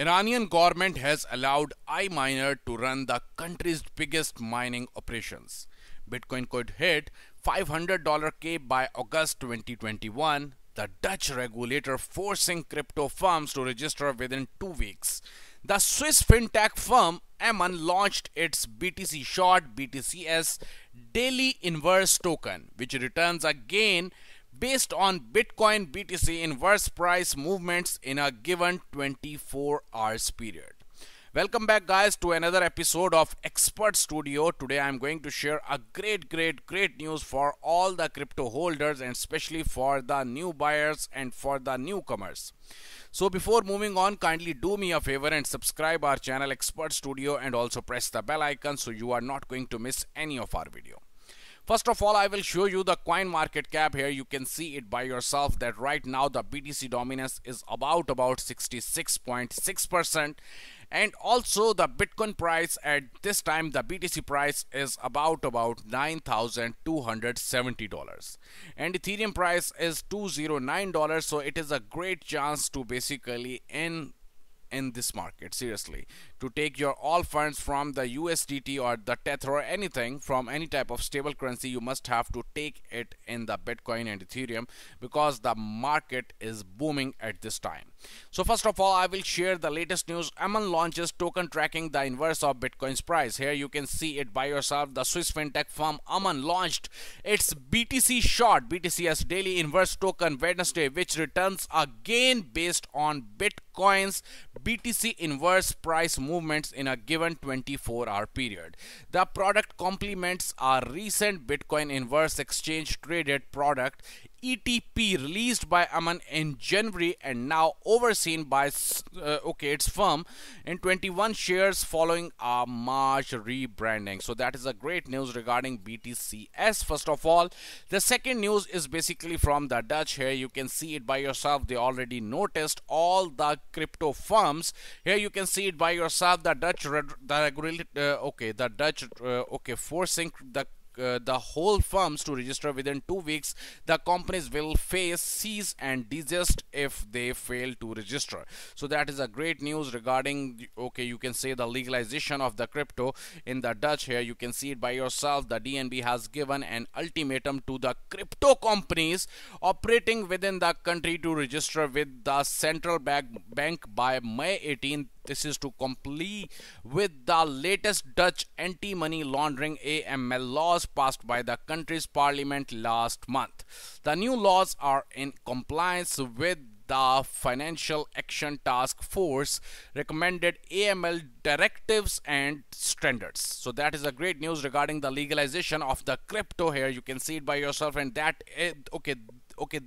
Iranian government has allowed iMiner to run the country's biggest mining operations. Bitcoin could hit $500 K by August 2021. The Dutch regulator forcing crypto firms to register within 2 weeks. The Swiss fintech firm Ammon launched its BTC Short BTCS daily inverse token, which returns a gain based on Bitcoin BTC inverse price movements in a given 24 hours period. Welcome back guys to another episode of Expert Studio. Today I am going to share a great news for all the crypto holders and especially for the new buyers and for the newcomers. So before moving on, kindly do me a favor and subscribe our channel Expert Studio and also press the bell icon so you are not going to miss any of our video. First of all, I will show you the coin market cap. Here you can see it by yourself that right now the BTC dominance is about 66.6%, and also the Bitcoin price at this time, the BTC price is about $9,270 and Ethereum price is $209. So it is a great chance to basically in this market, seriously, to take your all funds from the USDT or the Tether or anything from any type of stable currency. You must have to take it in the Bitcoin and Ethereum because the market is booming at this time. So first of all, I will share the latest news. Ammon launches token tracking the inverse of Bitcoin's price. Here you can see it by yourself. The Swiss fintech firm Ammon launched its BTC Short BTCS daily inverse token Wednesday, which returns a gain based on Bitcoin's BTC inverse price movements in a given 24-hour period. The product complements a recent Bitcoin inverse exchange traded product ETP released by Ammon in January and now overseen by its firm in 21 shares following a March rebranding. So that is a great news regarding BTCS. First of all, the second news is basically from the Dutch. Here you can see it by yourself. They already noticed all the crypto firms. Here you can see it by yourself. The Dutch forcing the whole firms to register within 2 weeks. The companies will face cease and desist if they fail to register. So that is a great news regarding you can say the legalization of the crypto in the Dutch. Here you can see it by yourself. The DNB has given an ultimatum to the crypto companies operating within the country to register with the central bank by May 18th. This is to comply with the latest Dutch anti-money laundering AML laws passed by the country's parliament last month. The new laws are in compliance with the Financial Action Task Force recommended AML directives and standards. So that is a great news regarding the legalization of the crypto. Here you can see it by yourself, and that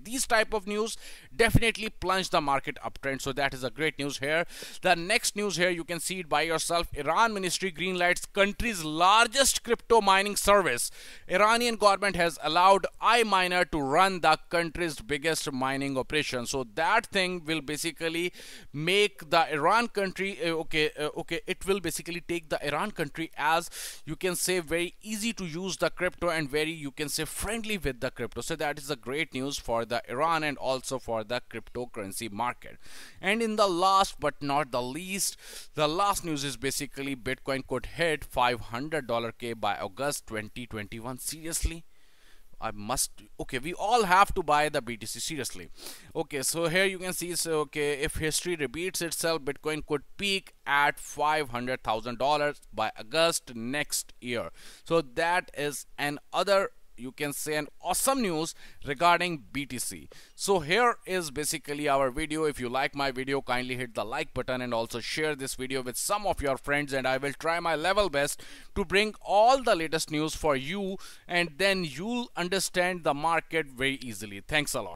these type of news definitely plunge the market uptrend. So that is a great news here. The next news here you can see it by yourself. Iran ministry greenlights country's largest crypto mining service. Iranian government has allowed iMiner to run the country's biggest mining operation. So that thing will basically make the Iran country it will basically take the Iran country as you can say very easy to use the crypto and very you can say friendly with the crypto. So that is a great news for the Iran and also for the cryptocurrency market. And in the last but not the least, the last news is basically Bitcoin could hit $500 K by August 2021. Seriously, we all have to buy the BTC, seriously. So here you can see, if history repeats itself, Bitcoin could peak at $500,000 by August next year. So that is another you can say an awesome news regarding BTC. So here is basically our video. If you like my video, kindly hit the like button and also share this video with some of your friends, and I will try my level best to bring all the latest news for you, and then you'll understand the market very easily. Thanks a lot.